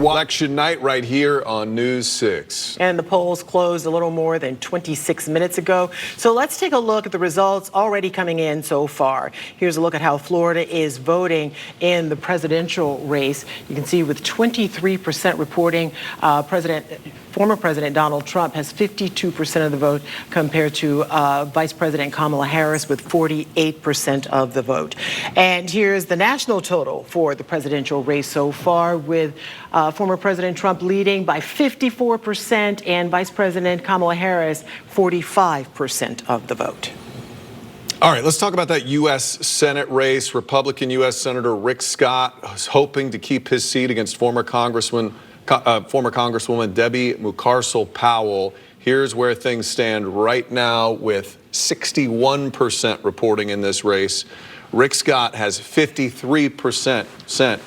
Election night right here on News 6. And the polls closed a little more than 26 minutes ago. So let's take a look at the results already coming in so far. Here's a look at how Florida is voting in the presidential race. You can see with 23% reporting, former President Donald Trump has 52% of the vote compared to Vice President Kamala Harris with 48% of the vote. And here's the national total for the presidential race so far, with former President Trump leading by 54% and Vice President Kamala Harris 45% of the vote. All right, let's talk about that U.S. Senate race. Republican U.S. Senator Rick Scott is hoping to keep his seat against former Congresswoman Debbie Mucarsel-Powell. Here's where things stand right now with 61% reporting in this race. Rick Scott has 53%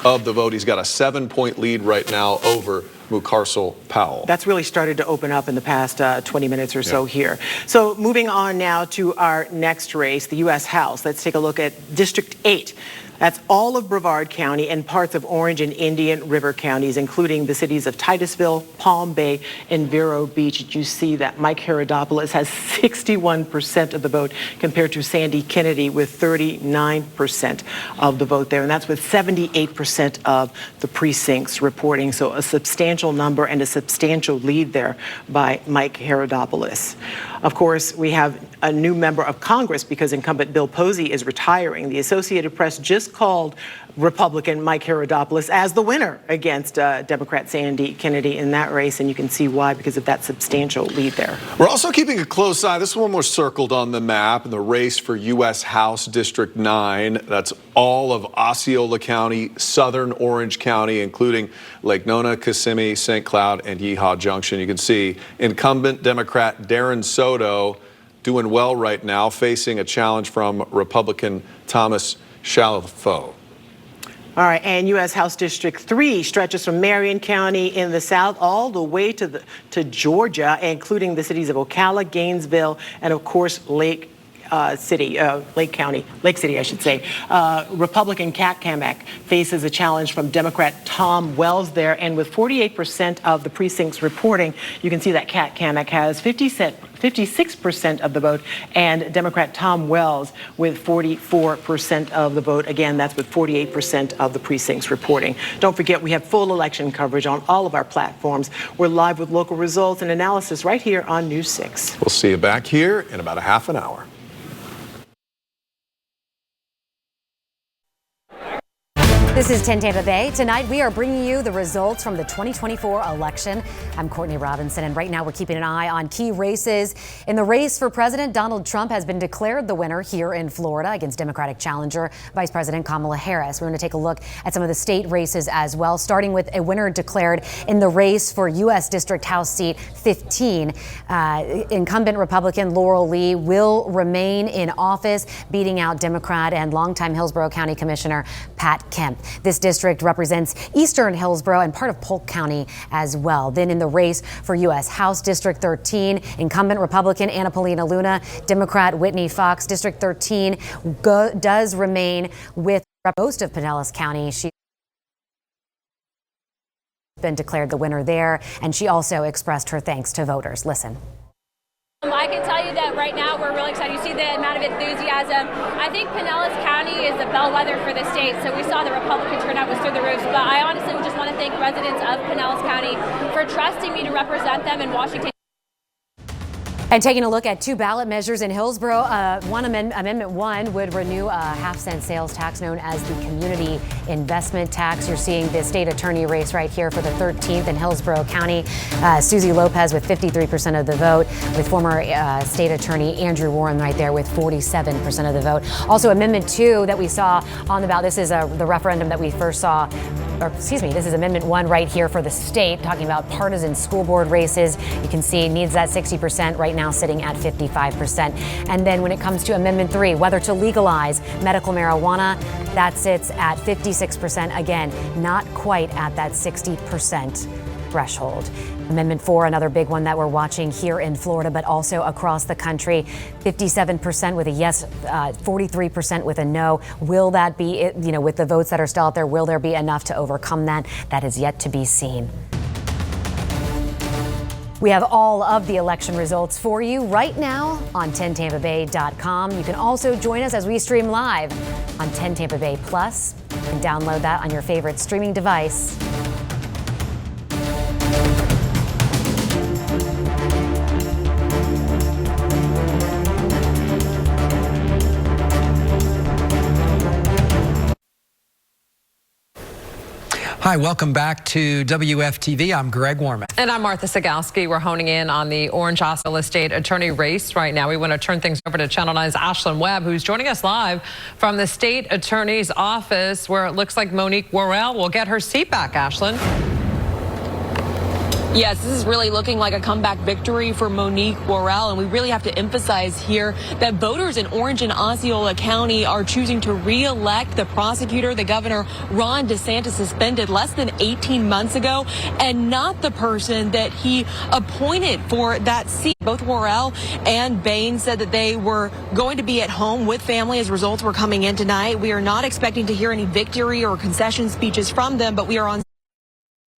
of the vote. He's got a 7-point lead right now over Mucarsel-Powell. That's really started to open up in the past 20 minutes or so here. So moving on now to our next race, the U.S. House. Let's take a look at District 8. That's all of Brevard County and parts of Orange and Indian River counties, including the cities of Titusville, Palm Bay, and Vero Beach. You see that Mike Herodopoulos has 61% of the vote compared to Sandy Kennedy with 39% of the vote there. And that's with 78% of the precincts reporting. So a substantial number and a substantial lead there by Mike Herodopoulos. Of course, we have a new member of Congress because incumbent Bill Posey is retiring. The Associated Press just called Republican Mike Herodopoulos as the winner against Democrat Sandy Kennedy in that race, and you can see why, because of that substantial lead there. We're also keeping a close eye. This one was circled on the map in the race for U.S. House District 9. That's all of Osceola County, southern Orange County, including Lake Nona, Kissimmee, St. Cloud, and Yeehaw Junction. You can see incumbent Democrat Darren Soto doing well right now, facing a challenge from Republican Thomas Chalfant. All right, and U.S. House District 3 stretches from Marion County in the south all the way to Georgia, including the cities of Ocala, Gainesville, and of course Lake City, Lake City, I should say. Republican Kat Cammack faces a challenge from Democrat Tom Wells there, and with 48% of the precincts reporting, you can see that Kat Cammack has 56% of the vote, and Democrat Tom Wells with 44% of the vote. Again, that's with 48% of the precincts reporting. Don't forget, we have full election coverage on all of our platforms. We're live with local results and analysis right here on News 6. We'll see you back here in about a half an hour. This is 10 Tampa Bay. Tonight, we are bringing you the results from the 2024 election. I'm Courtney Robinson, and right now we're keeping an eye on key races. In the race for president, Donald Trump has been declared the winner here in Florida against Democratic challenger Vice President Kamala Harris. We're going to take a look at some of the state races as well, starting with a winner declared in the race for U.S. District House seat 15. Incumbent Republican Laurel Lee will remain in office, beating out Democrat and longtime Hillsborough County Commissioner Pat Kemp. This district represents eastern Hillsborough and part of Polk County as well. Then in the race for U.S. House District 13, incumbent Republican Anna Paulina Luna, Democrat Whitney Fox. District 13 does remain with most of Pinellas County. She's been declared the winner there, and she also expressed her thanks to voters. Listen. I can tell you that right now we're really excited. You see the amount of enthusiasm. I think Pinellas County is the bellwether for the state, so we saw the Republican turnout was through the roof. But I honestly just want to thank residents of Pinellas County for trusting me to represent them in Washington. And taking a look at two ballot measures in Hillsborough, Amendment 1 would renew a half-cent sales tax known as the Community Investment Tax. You're seeing the state attorney race right here for the 13th in Hillsborough County. Susie Lopez with 53% of the vote, with former state attorney Andrew Warren right there with 47% of the vote. Also, Amendment 2 that we saw on the ballot, this is the referendum that we first saw, this is Amendment 1 right here for the state, talking about partisan school board races. You can see it needs that 60% right now, sitting at 55%. And then when it comes to Amendment 3, whether to legalize medical marijuana, that sits at 56%. Again, not quite at that 60% threshold. Amendment 4, another big one that we're watching here in Florida, but also across the country. 57% with a yes, 43% with a no. Will that be, with the votes that are still out there, will there be enough to overcome that? That is yet to be seen. We have all of the election results for you right now on 10tampabay.com. You can also join us as we stream live on 10 Tampa Bay Plus. You can download that on your favorite streaming device. Hi, welcome back to WFTV. I'm Greg Warman. And I'm Martha Sagalski. We're honing in on the Orange Osceola State Attorney race right now. We want to turn things over to Channel 9's Ashlyn Webb, who's joining us live from the state attorney's office, where it looks like Monique Worrell will get her seat back. Ashlyn. Yes, this is really looking like a comeback victory for Monique Worrell, and we really have to emphasize here that voters in Orange and Osceola County are choosing to re-elect the prosecutor the Governor Ron DeSantis suspended less than 18 months ago, and not the person that he appointed for that seat. Both Worrell and Bain said that they were going to be at home with family as results were coming in tonight. We are not expecting to hear any victory or concession speeches from them, but we are on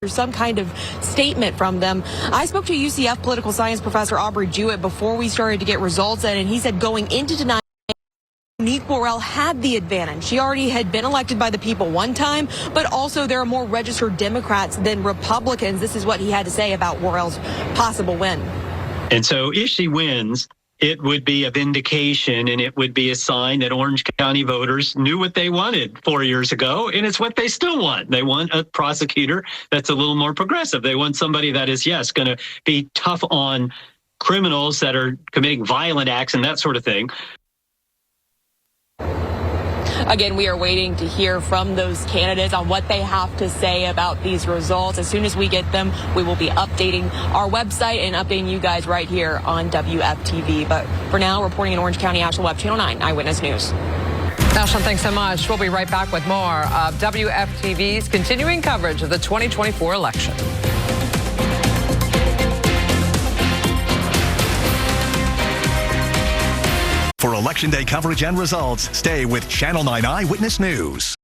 some kind of statement from them. I spoke to UCF political science professor Aubrey Jewett before we started to get results in, and he said going into tonight, Monique Worrell had the advantage. She already had been elected by the people one time, but also there are more registered Democrats than Republicans. This is what he had to say about Worrell's possible win. And so if she wins, it would be a vindication, and it would be a sign that Orange County voters knew what they wanted 4 years ago, and it's what they still want. They want a prosecutor that's a little more progressive. They want somebody that is, yes, going to be tough on criminals that are committing violent acts and that sort of thing. Again, we are waiting to hear from those candidates on what they have to say about these results. As soon as we get them, we will be updating our website and updating you guys right here on WFTV. But for now, reporting in Orange County, Ashlyn Webb, Channel 9 Eyewitness News. Ashlyn, thanks so much. We'll be right back with more of WFTV's continuing coverage of the 2024 election. For Election Day coverage and results, stay with Channel 9 Eyewitness News.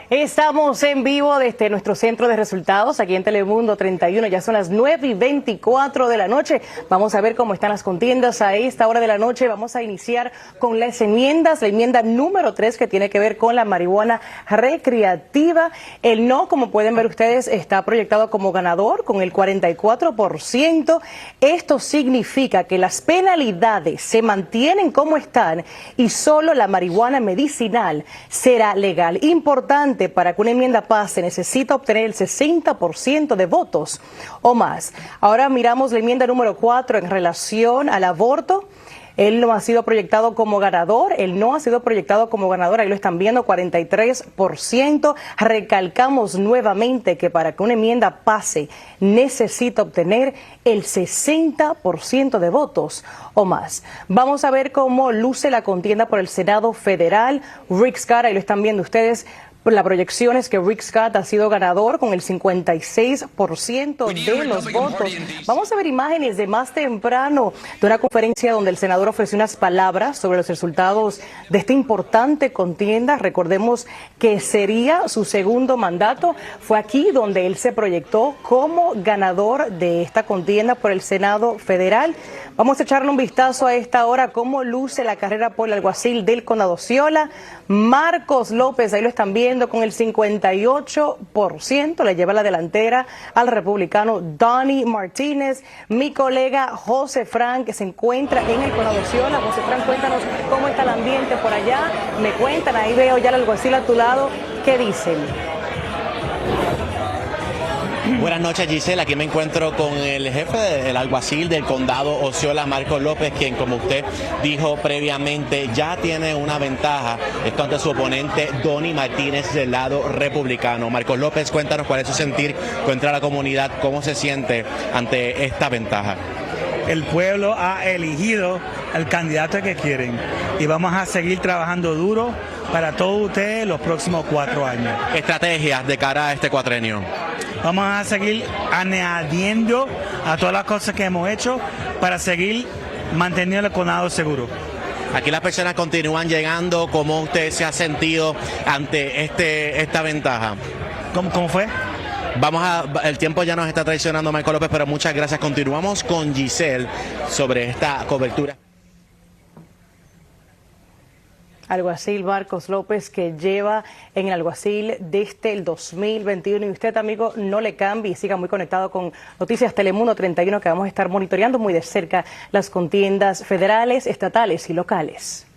Estamos en vivo desde nuestro centro de resultados aquí en Telemundo 31. Ya son las 9:24 de la noche. Vamos a ver cómo están las contiendas a esta hora de la noche. Vamos a iniciar con las enmiendas. La enmienda número 3, que tiene que ver con la marihuana recreativa. El no, como pueden ver ustedes, está proyectado como ganador con el 44%. Esto significa que las penalidades se mantienen como están y solo la marihuana medicinal será legal. Importante, para que una enmienda pase necesita obtener el 60% de votos o más. Ahora miramos la enmienda número 4 en relación al aborto. Él no ha sido proyectado como ganador, él no ha sido proyectado como ganador, ahí lo están viendo, 43%. Recalcamos nuevamente que para que una enmienda pase necesita obtener el 60% de votos o más. Vamos a ver cómo luce la contienda por el Senado Federal. Rick Scott, ahí lo están viendo ustedes. La proyección es que Rick Scott ha sido ganador con el 56% de los votos. Vamos a ver imágenes de más temprano de una conferencia donde el senador ofreció unas palabras sobre los resultados de esta importante contienda. Recordemos que sería su segundo mandato. Fue aquí donde él se proyectó como ganador de esta contienda por el Senado Federal. Vamos a echarle un vistazo a esta hora cómo luce la carrera por el alguacil del Condado Osceola. Marcos López, ahí lo están viendo, con el 58%, le lleva la delantera al republicano Donnie Martínez. Mi colega José Frank, que se encuentra en el Condado Osceola. José Frank, cuéntanos cómo está el ambiente por allá. Me cuentan, ahí veo ya el alguacil a tu lado. ¿Qué dicen? Buenas noches, Giselle. Aquí me encuentro con el jefe del alguacil del condado Osceola, Marcos López, quien, como usted dijo previamente, ya tiene una ventaja. Esto ante su oponente, Donnie Martínez, del lado republicano. Marcos López, cuéntanos cuál es su sentir contra la comunidad, cómo se siente ante esta ventaja. el pueblo ha elegido al candidato que quieren y vamos a seguir trabajando duro para todos ustedes los próximos 4 años. Estrategias de cara a este cuatrenio. Vamos a seguir añadiendo a todas las cosas que hemos hecho para seguir manteniendo el condado seguro. Aquí las personas continúan llegando. ¿Cómo usted se ha sentido ante esta ventaja? ¿Cómo fue? El tiempo ya nos está traicionando, Michael López, pero muchas gracias. Continuamos con Giselle sobre esta cobertura. Alguacil Marcos López, que lleva en el alguacil desde el 2021. Y usted, amigo, no le cambie y siga muy conectado con Noticias Telemundo 31, que vamos a estar monitoreando muy de cerca las contiendas federales, estatales y locales.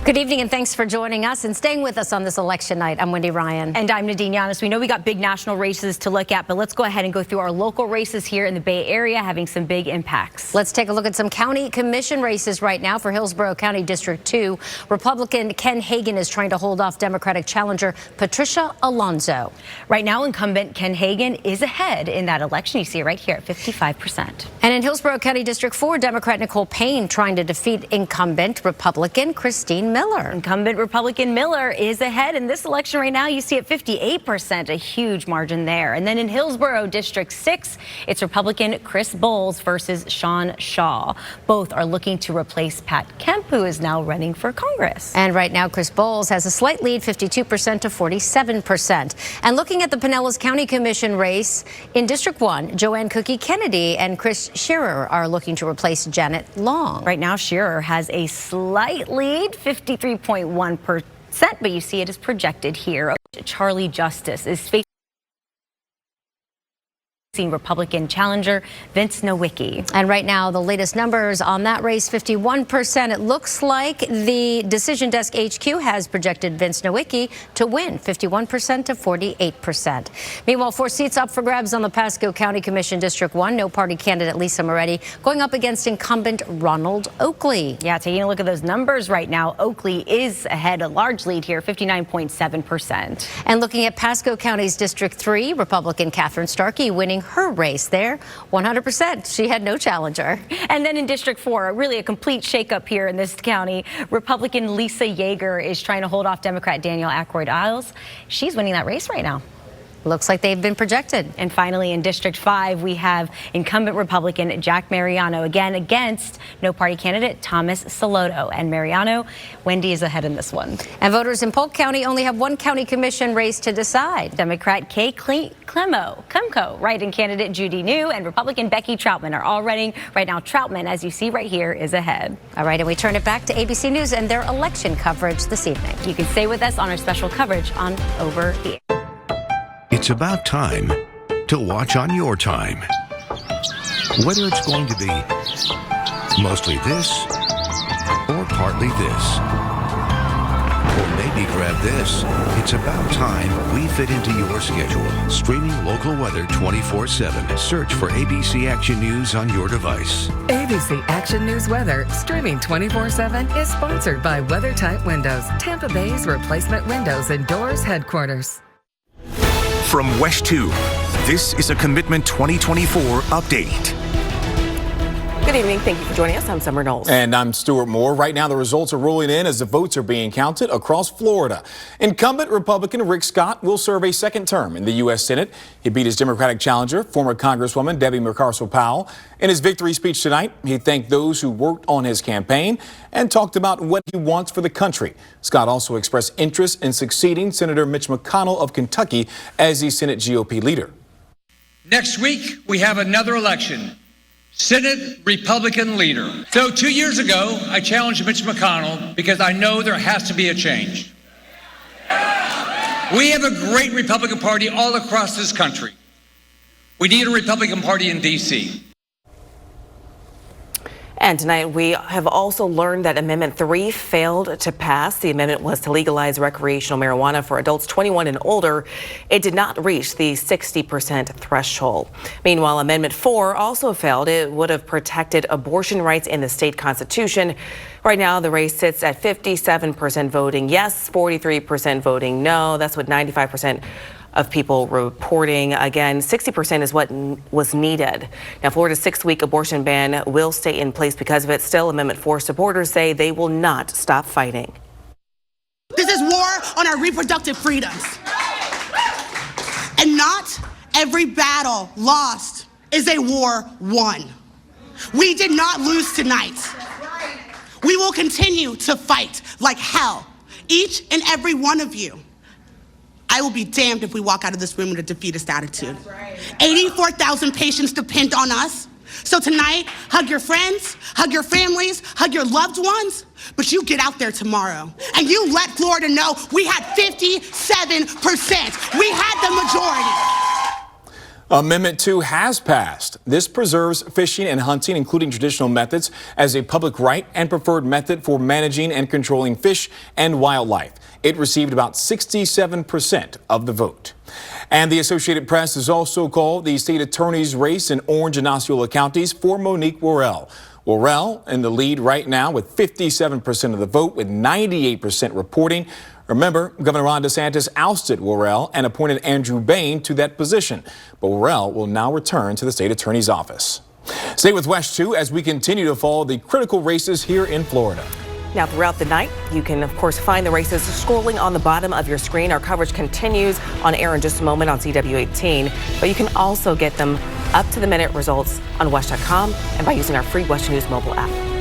Good evening and thanks for joining us and staying with us on this election night. I'm Wendy Ryan. And I'm Nadine Yanis. We know we got big national races to look at, but let's go ahead and go through our local races here in the Bay Area having some big impacts. Let's take a look at some county commission races right now for Hillsborough County District 2. Republican Ken Hagan is trying to hold off Democratic challenger Patricia Alonso. Right now, incumbent Ken Hagan is ahead in that election. You see it right here at 55%. And in Hillsborough County District 4, Democrat Nicole Payne trying to defeat incumbent Republican Christine Miller. Incumbent Republican Miller is ahead in this election right now. You see at 58%, a huge margin there. And then in Hillsborough District 6, it's Republican Chris Bowles versus Sean Shaw. Both are looking to replace Pat Kemp, who is now running for Congress. And right now, Chris Bowles has a slight lead, 52% to 47%. And looking at the Pinellas County Commission race in District 1, Joanne Cookie Kennedy and Chris Shearer are looking to replace Janet Long. Right now, Shearer has a slight lead, 53.1%, but you see it is projected here. Charlie Justice is facing Republican challenger Vince Nowicki. And right now, the latest numbers on that race, 51%. It looks like the Decision Desk HQ has projected Vince Nowicki to win, 51% to 48%. Meanwhile, 4 seats up for grabs on the Pasco County Commission District 1. No party candidate Lisa Moretti going up against incumbent Ronald Oakley. Yeah, taking a look at those numbers right now, Oakley is ahead, a large lead here, 59.7%. And looking at Pasco County's District 3, Republican Catherine Starkey winning her race there, 100%. She had no challenger. And then in District 4, really a complete shakeup here in this county. Republican Lisa Yeager is trying to hold off Democrat Danielle Ackroyd-Iles. She's winning that race right now. Looks like they've been projected. And finally, in District 5, we have incumbent Republican Jack Mariano again against no party candidate Thomas Saloto. And Mariano, Wendy is ahead in this one. And voters in Polk County only have one county commission race to decide. Democrat Kay Klemko, write-in candidate Judy New, and Republican Becky Troutman are all running. Right now, Troutman, as you see right here, is ahead. All right, and we turn it back to ABC News and their election coverage this evening. You can stay with us on our special coverage on Over the Air. It's about time to watch on your time. Whether it's going to be mostly this or partly this, or maybe grab this, it's about time we fit into your schedule. Streaming local weather 24/7. Search for ABC Action News on your device. ABC Action News Weather, streaming 24/7, is sponsored by WeatherTight Windows, Tampa Bay's replacement windows and doors headquarters. From West 2, this is a Commitment 2024 update. Good evening. Thank you for joining us. I'm Summer Knowles. And I'm Stuart Moore. Right now, the results are rolling in as the votes are being counted across Florida. Incumbent Republican Rick Scott will serve a second term in the U.S. Senate. He beat his Democratic challenger, former Congresswoman Debbie McCarcel-Powell. In his victory speech tonight, he thanked those who worked on his campaign and talked about what he wants for the country. Scott also expressed interest in succeeding Senator Mitch McConnell of Kentucky as the Senate GOP leader. Next week, we have another election. Senate Republican leader. So 2 years ago, I challenged Mitch McConnell because I know there has to be a change. We have a great Republican Party all across this country. We need a Republican Party in D.C. And tonight we have also learned that Amendment 3 failed to pass. The amendment was to legalize recreational marijuana for adults 21 and older. It did not reach the 60% threshold. Meanwhile, Amendment 4 also failed. It would have protected abortion rights in the state constitution. Right now, the race sits at 57% voting yes, 43% voting no. That's what 95% of people reporting. Again, 60% is what was needed. Now, Florida's 6-week abortion ban will stay in place because of it. Still, Amendment 4 supporters say they will not stop fighting. This is war on our reproductive freedoms. And not every battle lost is a war won. We did not lose tonight. We will continue to fight like hell, each and every one of you. I will be damned if we walk out of this room with a defeatist attitude. 84,000 patients depend on us. So tonight, hug your friends, hug your families, hug your loved ones, but you get out there tomorrow and you let Florida know we had 57%. We had the majority. Amendment 2 has passed. This preserves fishing and hunting, including traditional methods, as a public right and preferred method for managing and controlling fish and wildlife. It received about 67% of the vote. And the Associated Press has also called the state attorney's race in Orange and Osceola counties for Monique Worrell. Worrell in the lead right now with 57% of the vote, with 98% reporting. Remember, Governor Ron DeSantis ousted Worrell and appointed Andrew Bain to that position. But Worrell will now return to the state attorney's office. Stay with WESH 2 as we continue to follow the critical races here in Florida. Now, throughout the night, you can, of course, find the races scrolling on the bottom of your screen. Our coverage continues on air in just a moment on CW18, but you can also get them up-to-the-minute results on WESH.com and by using our free WESH News mobile app.